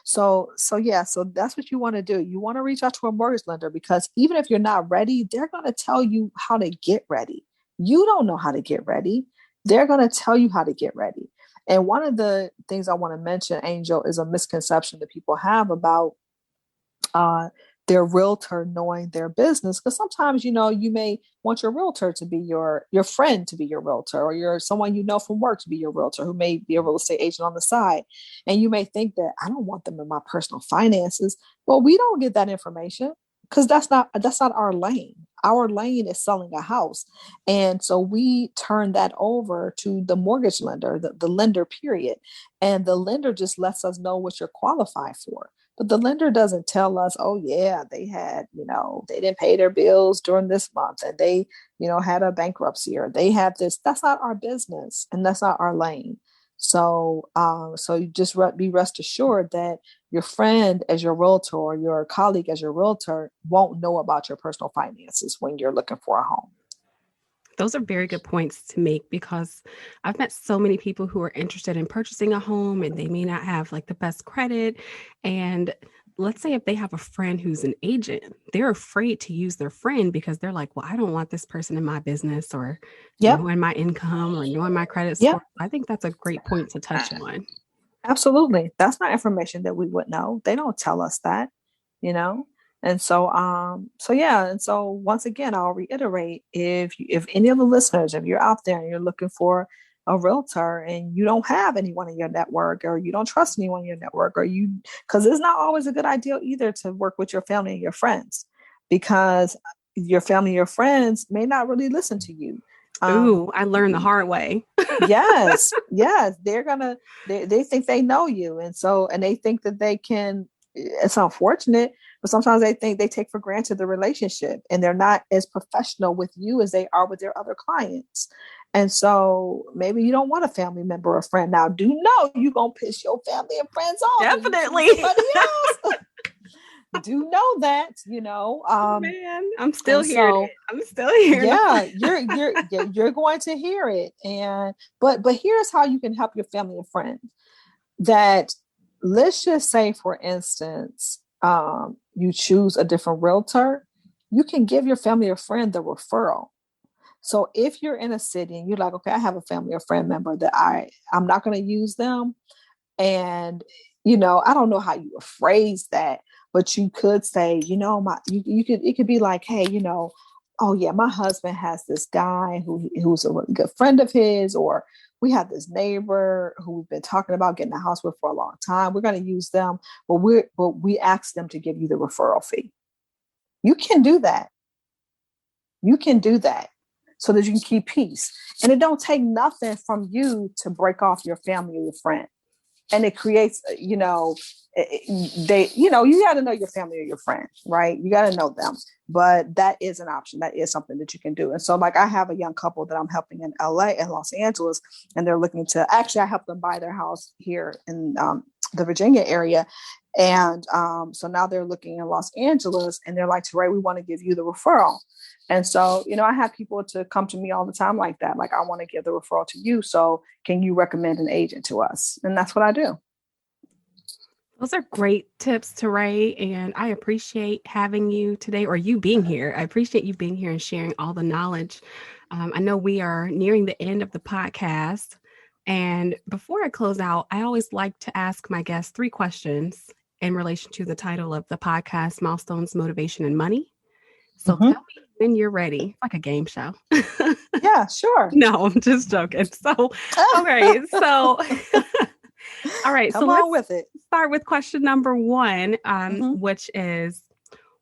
So, so that's what you want to do. You want to reach out to a mortgage lender, because even if you're not ready, they're going to tell you how to get ready. You don't know how to get ready. They're going to tell you how to get ready. And one of the things I want to mention, Angel, is a misconception that people have about their realtor knowing their business. Because sometimes, you may want your realtor to be your friend, to be your realtor, or someone from work to be your realtor, who may be a real estate agent on the side. And you may think that I don't want them in my personal finances. Well, we don't get that information because that's not our lane. Our lane is selling a house. And so we turn that over to the mortgage lender, the lender, period. And the lender just lets us know what you're qualified for. But the lender doesn't tell us, oh, yeah, they had, they didn't pay their bills during this month, and they, had a bankruptcy, or they had this. That's not our business, and that's not our lane. So you just be rest assured that your friend as your realtor or your colleague as your realtor won't know about your personal finances when you're looking for a home. Those are very good points to make, because I've met so many people who are interested in purchasing a home and they may not have like the best credit. And let's say if they have a friend who's an agent, they're afraid to use their friend because they're like, well, I don't want this person in my business, or knowing my income, or knowing my credit score. I think that's a great point to touch on. Absolutely. That's not information that we would know. They don't tell us that, And so, And so once again, I'll reiterate, if any of the listeners, if you're out there and you're looking for a realtor and you don't have anyone in your network, or you don't trust anyone in your network, because it's not always a good idea either to work with your family and your friends, because your family and your friends may not really listen to you. Ooh, I learned the hard way. Yes. They think they know you. And they think that they can. It's unfortunate, but sometimes they think they take for granted the relationship, and they're not as professional with you as they are with their other clients. And so maybe you don't want a family member or friend. Now, do know you're going to piss your family and friends off. Definitely. Do know that, Man, I'm still hearing it. Yeah, you're going to hear it. But here's how you can help your family and friends. That, let's just say, for instance, you choose a different realtor, you can give your family or friend the referral. So if you're in a city and you're like, okay, I have a family or friend member that I'm not going to use them. And, I don't know how you would phrase that, but you could say, it could be like, hey, oh yeah, my husband has this guy who's a really good friend of his, or we have this neighbor who we've been talking about getting a house with for a long time. We're going to use them, but we ask them to give you the referral fee. You can do that. You can do that so that you can keep peace. And it don't take nothing from you to break off your family or your friend. And it creates, you got to know your family or your friend, right? You got to know them. But that is an option. That is something that you can do. And so like I have a young couple that I'm helping in LA and Los Angeles, and they're looking to, actually I helped them buy their house here in the Virginia area. And so now they're looking in Los Angeles, and they're like, Teray, we want to give you the referral. And so, I have people to come to me all the time like that. Like, I want to give the referral to you. So can you recommend an agent to us? And that's what I do. Those are great tips, Teray, and I appreciate having you today, or you being here. I appreciate you being here and sharing all the knowledge. I know we are nearing the end of the podcast. And before I close out, I always like to ask my guests 3 questions in relation to the title of the podcast, Milestones, Motivation, and Money. So tell me when you're ready. It's like a game show. Yeah, sure. No, I'm just joking. So, okay. So, all right. Come on with it. Start with question number 1, which is,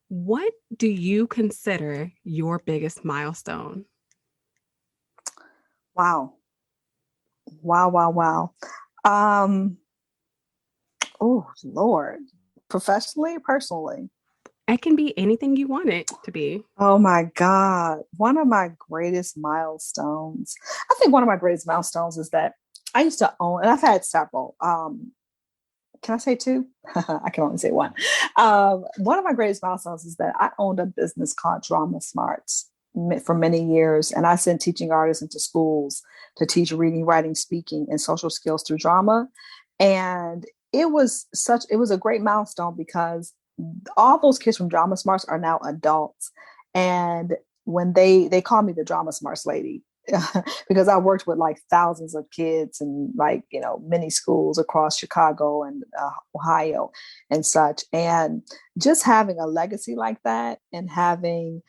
what do you consider your biggest milestone? Wow. Oh, Lord. Professionally, personally? It can be anything you want it to be. Oh my God. One of my greatest milestones. I think one of my greatest milestones is that I used to own, and I've had several. Can I say 2? I can only say 1. One of my greatest milestones is that I owned a business called Drama Smarts for many years. And I sent teaching artists into schools to teach reading, writing, speaking, and social skills through drama. And it was a great milestone because all those kids from Drama Smarts are now adults. And when they call me the Drama Smarts lady, because I worked with like thousands of kids and like, many schools across Chicago and Ohio and such. And just having a legacy like that and having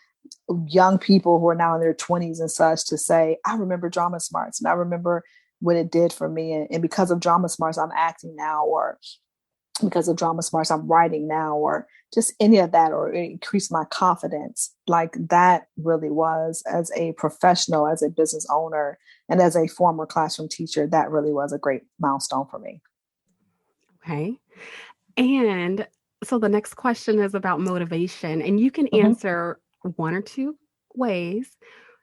young people who are now in their 20s and such to say, I remember Drama Smarts and I remember what it did for me. And because of Drama Smarts, I'm acting now, or because of Drama Smarts, I'm writing now, or just any of that, or it increased my confidence. Like that really was, as a professional, as a business owner, and as a former classroom teacher, that really was a great milestone for me. Okay. And so the next question is about motivation, and you can answer 1 or 2 ways.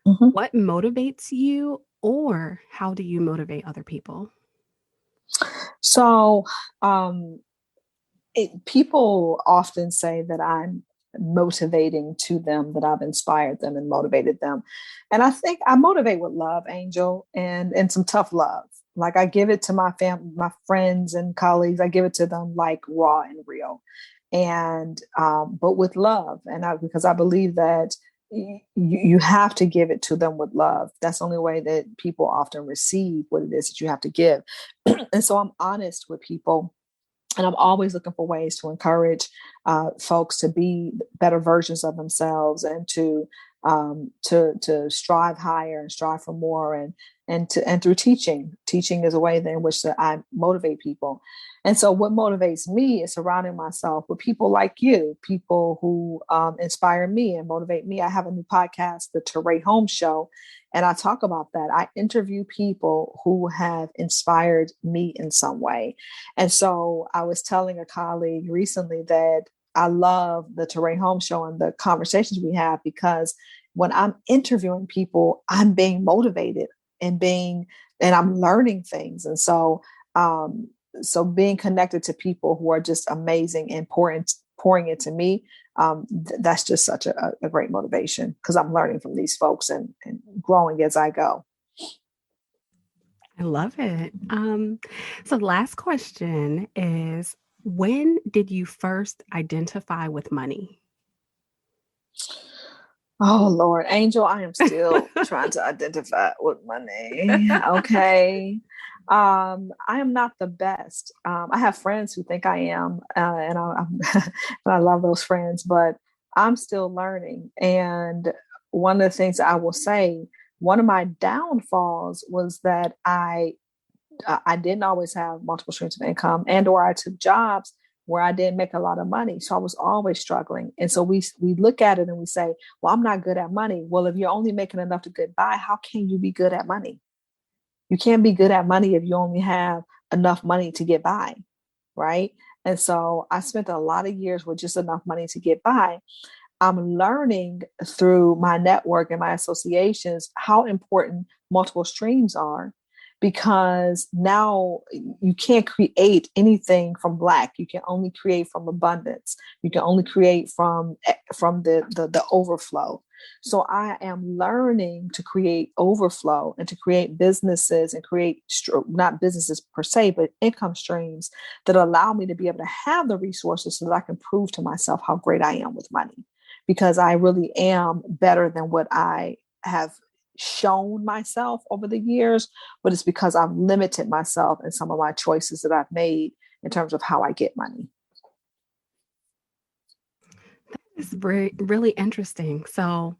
What motivates you, or how do you motivate other people? So, people often say that I'm motivating to them, that I've inspired them and motivated them. And I think I motivate with love, Angel, and some tough love. Like I give it to my family, my friends and colleagues. I give it to them like raw and real, and but with love. And because I believe that you have to give it to them with love. That's the only way that people often receive what it is that you have to give. And so I'm honest with people. And I'm always looking for ways to encourage folks to be better versions of themselves, and to strive higher and strive for more, and through teaching is a way in which I motivate people. And so what motivates me is surrounding myself with people like you, people who inspire me and motivate me. I have a new podcast, the Terre Holmes Show, and I talk about that. I interview people who have inspired me in some way. And so I was telling a colleague recently that I love the Terre Holmes Show and the conversations we have, because when I'm interviewing people, I'm being motivated and I'm learning things. And so, so being connected to people who are just amazing and pouring into me, that's just such a great motivation, because I'm learning from these folks and growing as I go. I love it. So the last question is, when did you first identify with money? Oh, Lord, Angel, I am still trying to identify with money. Okay. I am not the best. I have friends who think I am, and I love those friends, but I'm still learning. And one of the things I will say, one of my downfalls was that I didn't always have multiple streams of income, or I took jobs where I didn't make a lot of money. So I was always struggling. And so we look at it and we say, well, I'm not good at money. Well, if you're only making enough to get by, how can you be good at money? You can't be good at money if you only have enough money to get by, right? And so I spent a lot of years with just enough money to get by. I'm learning through my network and my associations how important multiple streams are, because now you can't create anything from lack. You can only create from abundance. You can only create from the overflow. So I am learning to create overflow and to create businesses and create not businesses per se, but income streams that allow me to be able to have the resources so that I can prove to myself how great I am with money, because I really am better than what I have shown myself over the years, but it's because I've limited myself in some of my choices that I've made in terms of how I get money. It's really interesting. So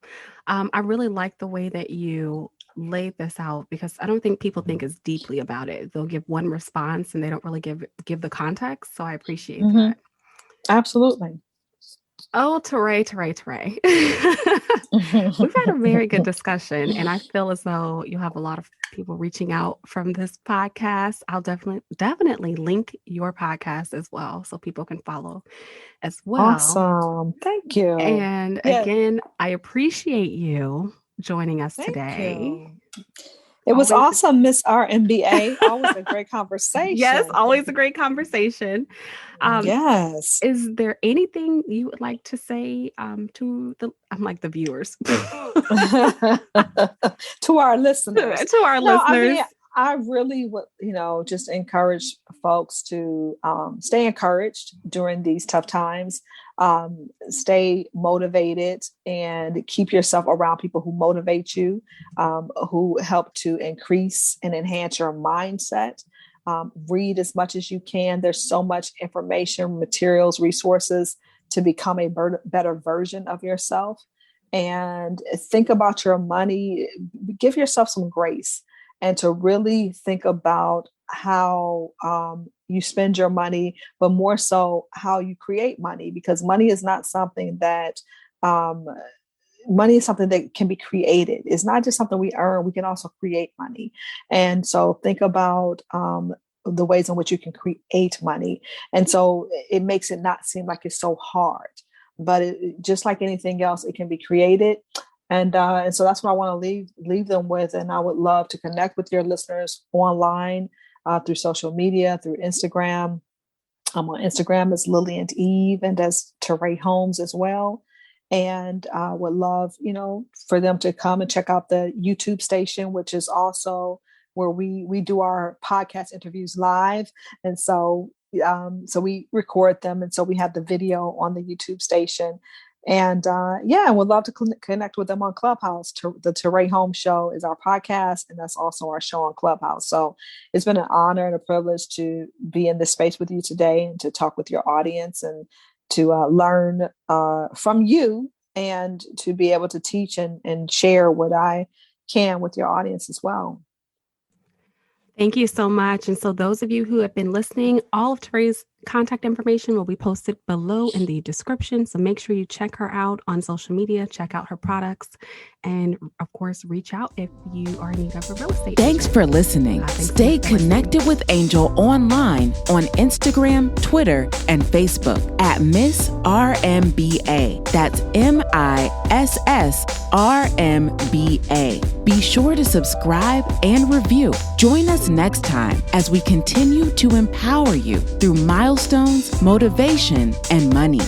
I really like the way that you laid this out, because I don't think people think as deeply about it. They'll give one response and they don't really give the context. So I appreciate that. Absolutely. Oh, Terre. We've had a very good discussion, and I feel as though you'll have a lot of people reaching out from this podcast. I'll definitely link your podcast as well so people can follow as well. Awesome. Thank you. And again, I appreciate you joining us today. It was awesome, Miss RMBA. Always a great conversation. Yes, always a great conversation. Yes. Is there anything you would like to say to the viewers? To our listeners. Listeners. I really would, just encourage folks to stay encouraged during these tough times. Stay motivated and keep yourself around people who motivate you, who help to increase and enhance your mindset. Read as much as you can. There's so much information, materials, resources to become a better version of yourself. And think about your money. Give yourself some grace, and to really think about how you spend your money, but more so how you create money, because money is not something that money is something that can be created. It's not just something we earn. We can also create money. And so think about the ways in which you can create money. And so it makes it not seem like it's so hard, but just like anything else, it can be created. And so that's what I want to leave them with. And I would love to connect with your listeners online through social media, through Instagram. I'm on Instagram as Lily and Eve, and as Terre Holmes as well. And would love, for them to come and check out the YouTube station, which is also where we do our podcast interviews live. And so we record them. And so we have the video on the YouTube station. And would love to connect with them on Clubhouse. The Terre Holmes Show is our podcast, and that's also our show on Clubhouse. So it's been an honor and a privilege to be in this space with you today and to talk with your audience and to learn from you, and to be able to teach and share what I can with your audience as well. Thank you so much. And so those of you who have been listening, all of Terre's contact information will be posted below in the description. So make sure you check her out on social media, check out her products, and of course, reach out if you are in need of a real estate. Thanks for listening. Stay connected with Angel online on Instagram, Twitter, and Facebook at Miss RMBA. That's MISSRMBA. Be sure to subscribe and review. Join us next time as we continue to empower you through milestones, motivation, and money.